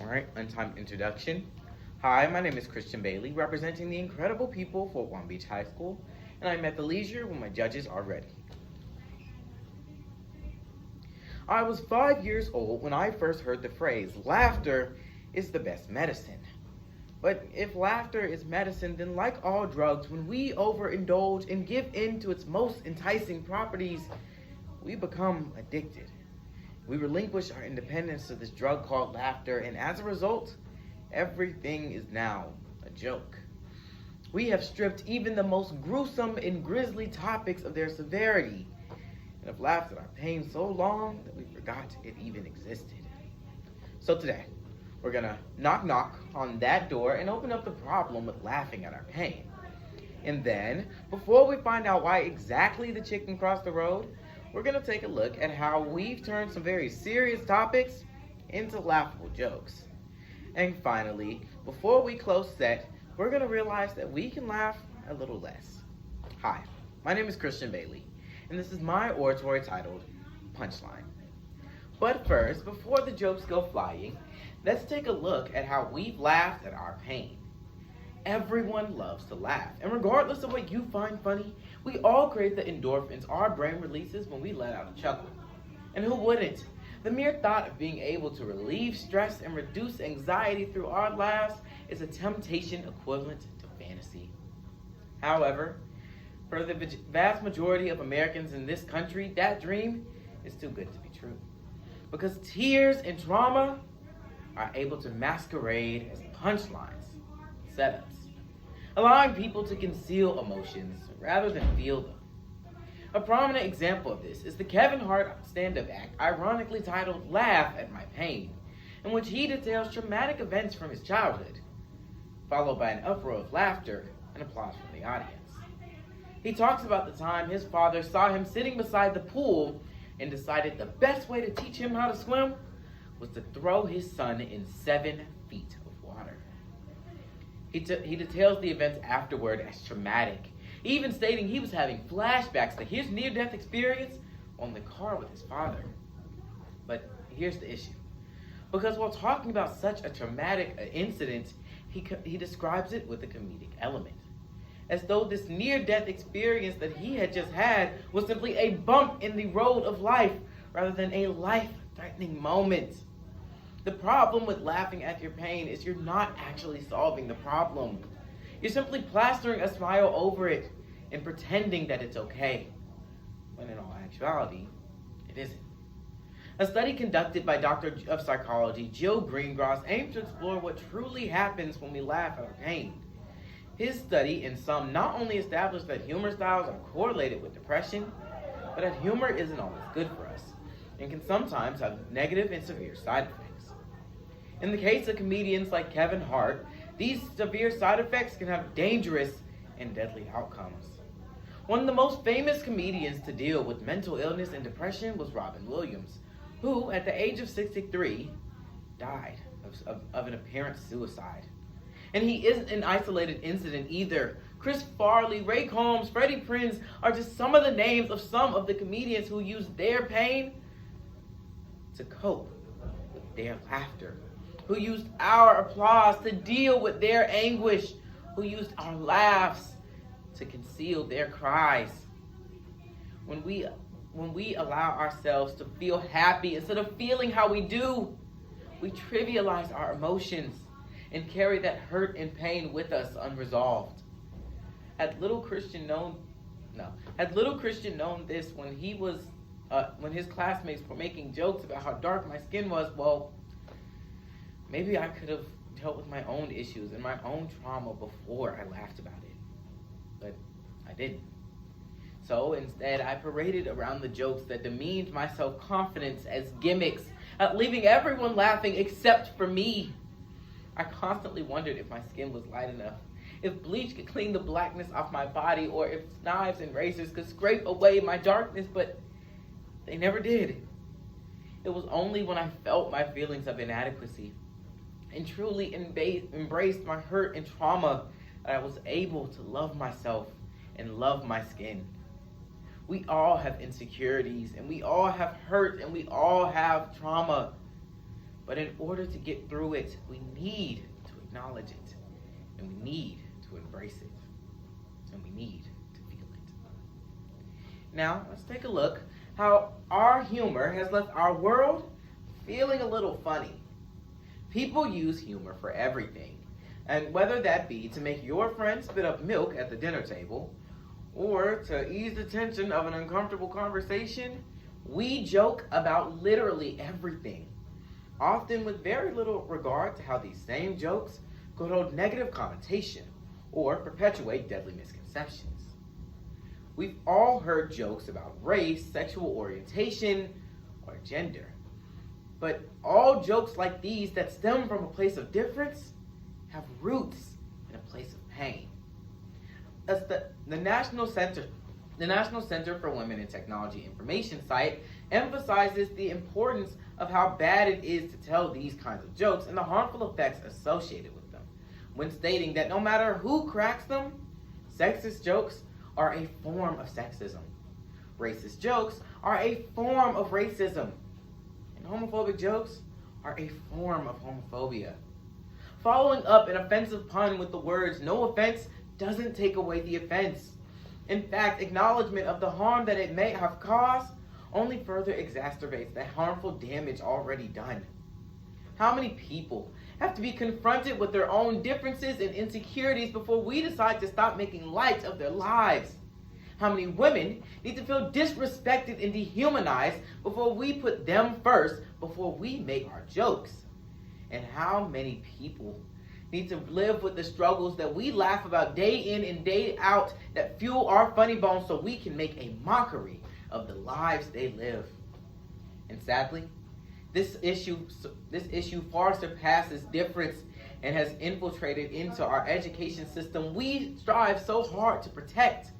All right, untimed introduction. Hi, my name is Christian Bailey, representing the incredible people for Long Beach High School, and I'm at the leisure when my judges are ready. I was 5 years old when I first heard the phrase, laughter is the best medicine. But if laughter is medicine, then like all drugs, when we overindulge and give in to its most enticing properties, we become addicted. We relinquish our independence to this drug called laughter, and as a result, everything is now a joke. We have stripped even the most gruesome and grisly topics of their severity, and have laughed at our pain so long that we forgot it even existed. So today, we're gonna knock on that door and open up the problem with laughing at our pain. And then, before we find out why exactly the chicken crossed the road, we're gonna take a look at how we've turned some very serious topics into laughable jokes. And finally, before we close set, we're gonna realize that we can laugh a little less. Hi, my name is Christian Bailey, and this is my oratory titled Punchline. But first, before the jokes go flying, let's take a look at how we've laughed at our pain. Everyone loves to laugh, and regardless of what you find funny, we all crave the endorphins our brain releases when we let out a chuckle. And who wouldn't? The mere thought of being able to relieve stress and reduce anxiety through our laughs is a temptation equivalent to fantasy. However, for the vast majority of Americans in this country, that dream is too good to be true. Because tears and trauma are able to masquerade as punchlines, setups, allowing people to conceal emotions rather than feel them. A prominent example of this is the Kevin Hart stand-up act, ironically titled Laugh at My Pain, in which he details traumatic events from his childhood, followed by an uproar of laughter and applause from the audience. He talks about the time his father saw him sitting beside the pool and decided the best way to teach him how to swim was to throw his son in 7 feet of water. He details the events afterward as traumatic, even stating he was having flashbacks to his near-death experience on the car with his father. But here's the issue. Because while talking about such a traumatic incident, he describes it with a comedic element, as though this near-death experience that he had just had was simply a bump in the road of life rather than a life-threatening moment. The problem with laughing at your pain is you're not actually solving the problem. You're simply plastering a smile over it and pretending that it's okay, when in all actuality, it isn't. A study conducted by Dr. of Psychology Jill Greengrass aimed to explore what truly happens when we laugh at our pain. His study, in sum, not only established that humor styles are correlated with depression, but that humor isn't always good for us and can sometimes have negative and severe side effects. In the case of comedians like Kevin Hart, these severe side effects can have dangerous and deadly outcomes. One of the most famous comedians to deal with mental illness and depression was Robin Williams, who, at the age of 63, died of an apparent suicide. And he isn't an isolated incident either. Chris Farley, Ray Combs, Freddie Prinze are just some of the names of some of the comedians who used their pain to cope with their laughter, who used our applause to deal with their anguish, who used our laughs to conceal their cries. When we allow ourselves to feel happy instead of feeling how we do, we trivialize our emotions and carry that hurt and pain with us unresolved. Had little Christian known this when his classmates were making jokes about how dark my skin was, well, maybe I could have dealt with my own issues and my own trauma before I laughed about it. But I didn't. So instead, I paraded around the jokes that demeaned my self-confidence as gimmicks, leaving everyone laughing except for me. I constantly wondered if my skin was light enough, if bleach could clean the blackness off my body, or if knives and razors could scrape away my darkness, but they never did. It was only when I felt my feelings of inadequacy and truly embraced my hurt and trauma that I was able to love myself and love my skin. We all have insecurities, and we all have hurt, and we all have trauma. But in order to get through it, we need to acknowledge it, and we need to embrace it, and we need to feel it. Now, let's take a look how our humor has left our world feeling a little funny. People use humor for everything, and whether that be to make your friend spit up milk at the dinner table, or to ease the tension of an uncomfortable conversation, we joke about literally everything, often with very little regard to how these same jokes could hold negative connotation or perpetuate deadly misconceptions. We've all heard jokes about race, sexual orientation, or gender. But all jokes like these that stem from a place of difference have roots in a place of pain. As the National Center for Women in Technology Information site emphasizes the importance of how bad it is to tell these kinds of jokes and the harmful effects associated with them, when stating that no matter who cracks them, sexist jokes are a form of sexism. Racist jokes are a form of racism. And homophobic jokes are a form of homophobia. Following up an offensive pun with the words, "no offense," doesn't take away the offense. In fact, acknowledgement of the harm that it may have caused only further exacerbates the harmful damage already done. How many people have to be confronted with their own differences and insecurities before we decide to stop making light of their lives? How many women need to feel disrespected and dehumanized before we put them first, before we make our jokes? And how many people need to live with the struggles that we laugh about day in and day out that fuel our funny bones so we can make a mockery of the lives they live? And sadly, this issue far surpasses difference and has infiltrated into our education system we strive so hard to protect.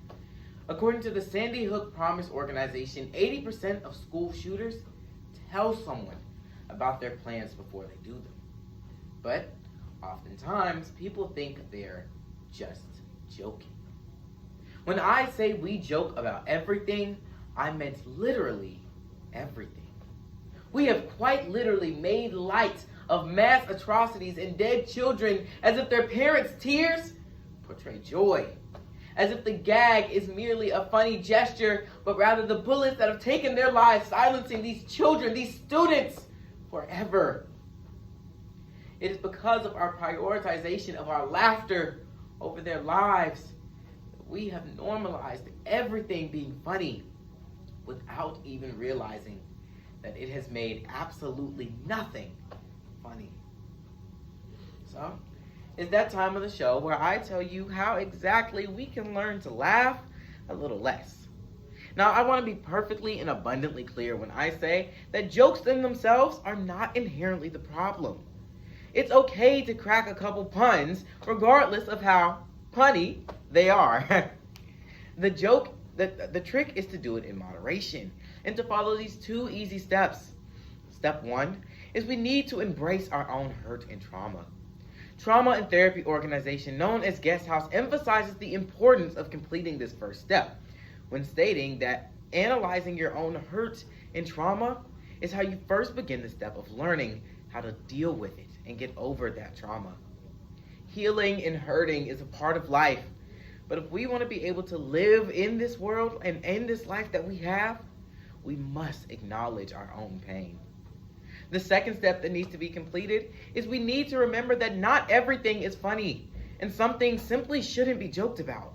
According to the Sandy Hook Promise organization, 80% of school shooters tell someone about their plans before they do them. But oftentimes, people think they're just joking. When I say we joke about everything, I meant literally everything. We have quite literally made light of mass atrocities and dead children as if their parents' tears portray joy. As if the gag is merely a funny gesture, but rather the bullets that have taken their lives, silencing these children, these students, forever. It is because of our prioritization of our laughter over their lives that we have normalized everything being funny without even realizing that it has made absolutely nothing funny. So, it's that time of the show where I tell you how exactly we can learn to laugh a little less. Now, I want to be perfectly and abundantly clear when I say that jokes in themselves are not inherently the problem. It's okay to crack a couple puns, regardless of how punny they are. The trick is to do it in moderation and to follow these two easy steps. Step one is we need to embrace our own hurt and trauma. Trauma and therapy organization known as Guest House emphasizes the importance of completing this first step when stating that analyzing your own hurt and trauma is how you first begin the step of learning how to deal with it and get over that trauma. Healing and hurting is a part of life, but if we want to be able to live in this world and in this life that we have, we must acknowledge our own pain. The second step that needs to be completed is we need to remember that not everything is funny, and some things simply shouldn't be joked about.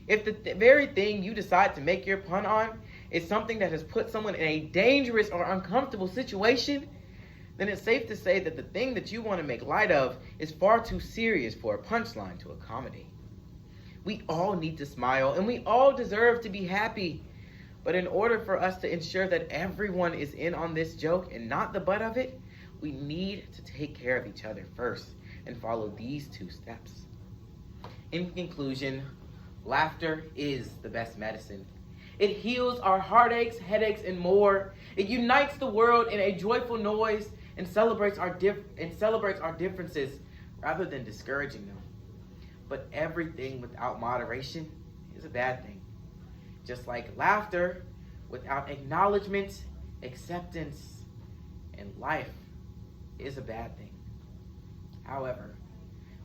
If the very thing you decide to make your pun on is something that has put someone in a dangerous or uncomfortable situation, then it's safe to say that the thing that you want to make light of is far too serious for a punchline to accommodate. We all need to smile, and we all deserve to be happy. But in order for us to ensure that everyone is in on this joke and not the butt of it, we need to take care of each other first and follow these two steps. In conclusion, laughter is the best medicine. It heals our heartaches, headaches, and more. It unites the world in a joyful noise and celebrates our differences rather than discouraging them. But everything without moderation is a bad thing. Just like laughter without acknowledgement, acceptance, and life is a bad thing. However,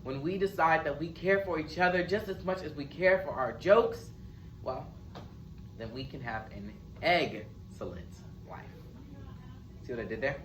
when we decide that we care for each other just as much as we care for our jokes, well, then we can have an excellent life. See what I did there?